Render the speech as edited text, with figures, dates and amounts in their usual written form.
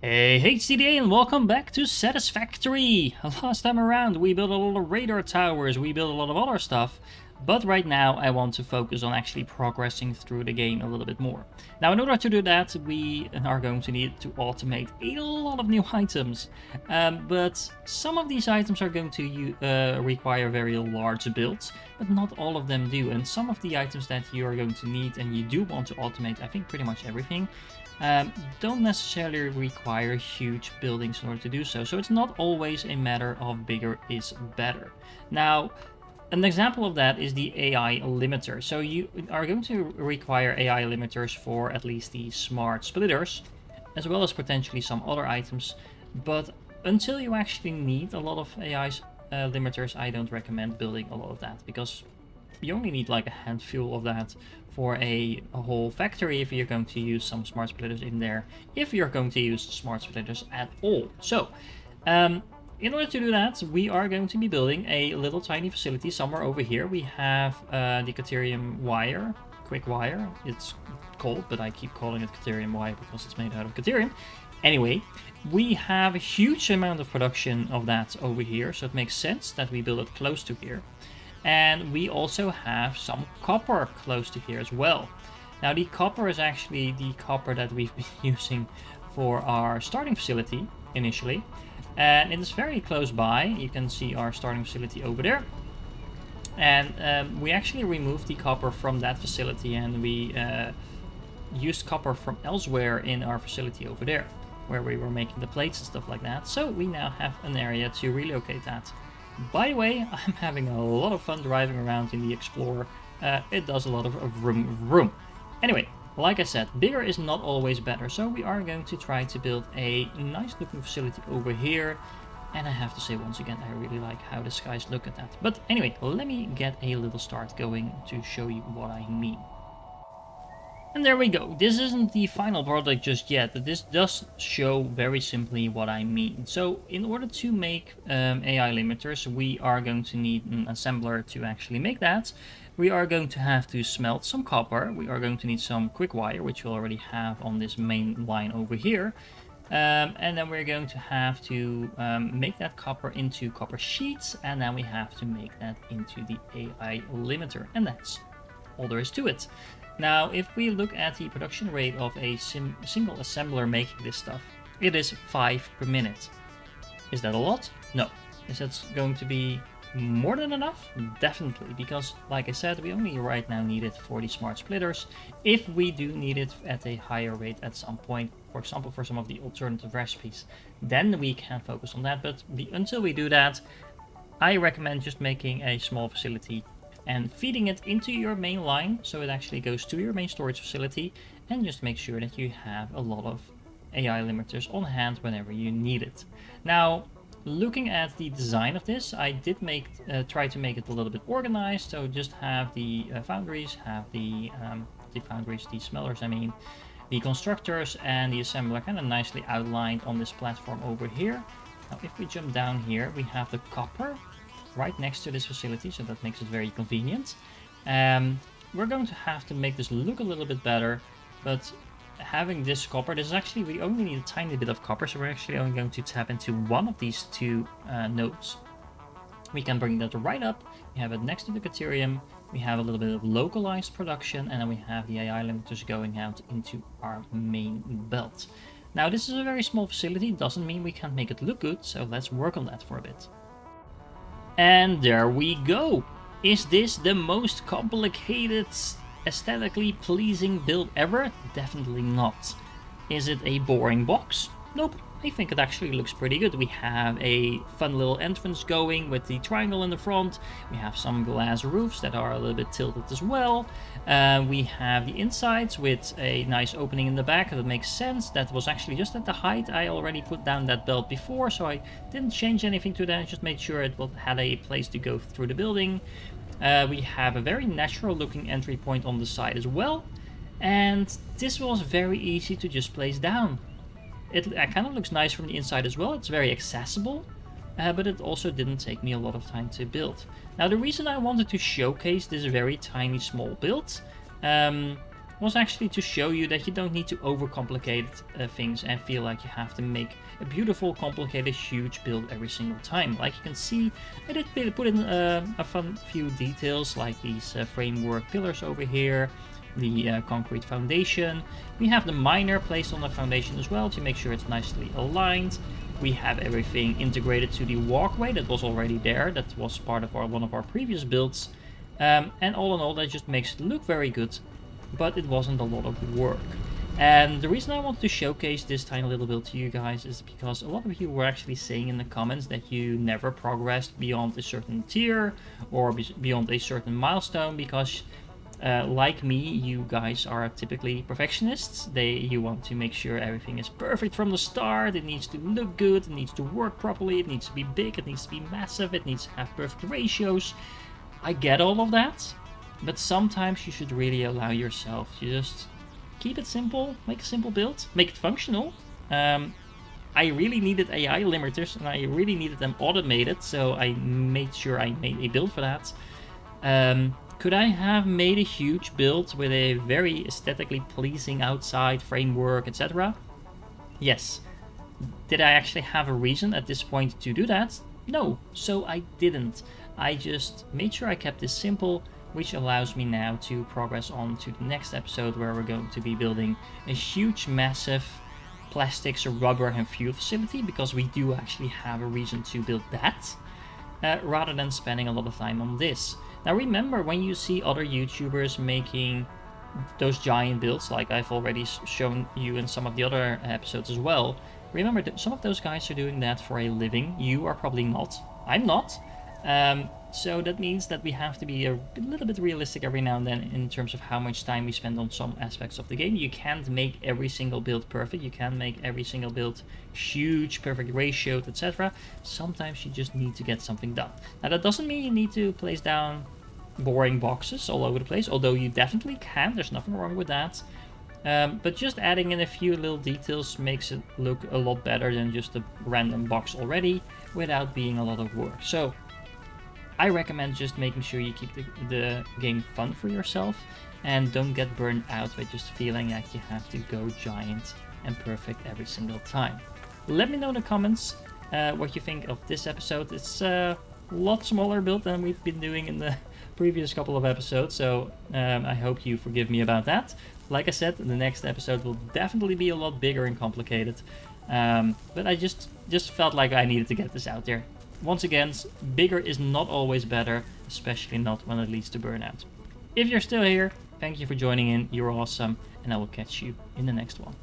Hey CDA, and welcome back to Satisfactory! Last time around we built a lot of radar towers, we built a lot of other stuff, but right now I want to focus on actually progressing through the game a little bit more. Now in order to do that we are going to need to automate a lot of new items, but some of these items are going to require very large builds, but not all of them do, and some of the items that you are going to need and you do want to automate, I think pretty much everything, don't necessarily require huge buildings in order to do so. So it's not always a matter of bigger is better. Now, an example of that is the AI limiter. So you are going to require AI limiters for at least the smart splitters, as well as potentially some other items. But until you actually need a lot of AI limiters, I don't recommend building a lot of that, because you only need like a handful of that for a whole factory if you're going to use some smart splitters in there, if you're going to use smart splitters at all. So in order to do that, we are going to be building a little tiny facility somewhere over here. We have the Caterium wire, quick wire it's called, but I keep calling it Caterium wire because it's made out of Caterium. Anyway, we have a huge amount of production of that over here, so it makes sense that we build it close to here. And we also have some copper close to here as well. Now the copper is actually the copper that we've been using for our starting facility initially, and it is very close by. You can see our starting facility over there, and we actually removed the copper from that facility, and we used copper from elsewhere in our facility over there where we were making the plates and stuff like that. So we now have an area to relocate that. By the way, I'm having a lot of fun driving around in the Explorer. It does a lot of vroom. Anyway, like I said, bigger is not always better, so we are going to try to build a nice looking facility over here. And I have to say once again, I really like how the skies look at that. But anyway, let me get a little start going to show you what I mean. And there we go. This isn't the final product just yet, but this does show very simply what I mean. So in order to make AI limiters, we are going to need an assembler to actually make that. We are going to have to smelt some copper. We are going to need some quick wire, which we already have on this main line over here. And then we're going to have to make that copper into copper sheets, and then we have to make that into the AI limiter. And that's all there is to it. Now, if we look at the production rate of a single assembler making this stuff, it is 5 per minute. Is that a lot? No. Is that going to be more than enough? Definitely, because like I said, we only right now need it for the smart splitters. If we do need it at a higher rate at some point, for example for some of the alternative recipes, then we can focus on that. But until we do that, I recommend just making a small facility and feeding it into your main line, so it actually goes to your main storage facility, and just make sure that you have a lot of AI limiters on hand whenever you need it. Now, looking at the design of this, I did try to make it a little bit organized, so just have the foundries, have the smellers, the constructors and the assembler kind of nicely outlined on this platform over here. Now, if we jump down here, we have the copper right next to this facility, so that makes it very convenient. We're going to have to make this look a little bit better, but having this copper, this is actually, we only need a tiny bit of copper, so we're actually only going to tap into one of these two nodes. We can bring that right up, we have it next to the Caterium, we have a little bit of localized production, and then we have the AI limiters going out into our main belt. Now this is a very small facility, doesn't mean we can't make it look good, so let's work on that for a bit. And there we go! Is this the most complicated, aesthetically pleasing build ever? Definitely not. Is it a boring box? Nope, I think it actually looks pretty good. We have a fun little entrance going with the triangle in the front. We have some glass roofs that are a little bit tilted as well. We have the insides with a nice opening in the back. That makes sense. That was actually just at the height. I already put down that belt before, so I didn't change anything to that. I just made sure it had a place to go through the building. We have a very natural looking entry point on the side as well. And this was very easy to just place down. It kind of looks nice from the inside as well. It's very accessible, but it also didn't take me a lot of time to build. Now, the reason I wanted to showcase this very tiny small build was actually to show you that you don't need to overcomplicate things and feel like you have to make a beautiful, complicated, huge build every single time. Like you can see, I did put in a fun few details like these framework pillars over here, the concrete foundation. We have the miner placed on the foundation as well to make sure it's nicely aligned. We have everything integrated to the walkway that was already there. That was part of one of our previous builds. And all in all, that just makes it look very good, but it wasn't a lot of work. And the reason I wanted to showcase this tiny little build to you guys is because a lot of you were actually saying in the comments that you never progressed beyond a certain tier or beyond a certain milestone because like me, you guys are typically perfectionists. You want to make sure everything is perfect from the start. It needs to look good, it needs to work properly, it needs to be big, it needs to be massive, it needs to have perfect ratios. I get all of that, but sometimes you should really allow yourself to just keep it simple, make a simple build, make it functional. I really needed AI limiters and I really needed them automated, so I made sure I made a build for that. Could I have made a huge build with a very aesthetically pleasing outside framework, etc.? Yes. Did I actually have a reason at this point to do that? No, so I didn't. I just made sure I kept this simple, which allows me now to progress on to the next episode where we're going to be building a huge, massive plastics, rubber and fuel facility, because we do actually have a reason to build that, rather than spending a lot of time on this. Now remember, when you see other YouTubers making those giant builds, like I've already shown you in some of the other episodes as well, remember that some of those guys are doing that for a living. You are probably not. I'm not. So that means that we have to be a little bit realistic every now and then in terms of how much time we spend on some aspects of the game. You can't make every single build perfect. You can't make every single build huge, perfect ratioed, etc. Sometimes you just need to get something done. Now that doesn't mean you need to place down boring boxes all over the place, although you definitely can. There's nothing wrong with that. But just adding in a few little details makes it look a lot better than just a random box already without being a lot of work. So I recommend just making sure you keep the game fun for yourself and don't get burned out by just feeling like you have to go giant and perfect every single time. Let me know in the comments what you think of this episode. It's a lot smaller build than we've been doing in the previous couple of episodes, so I hope you forgive me about that. Like I said, the next episode will definitely be a lot bigger and complicated, but I just felt like I needed to get this out there. Once again, bigger is not always better, especially not when it leads to burnout. If you're still here, thank you for joining in, you're awesome, and I will catch you in the next one.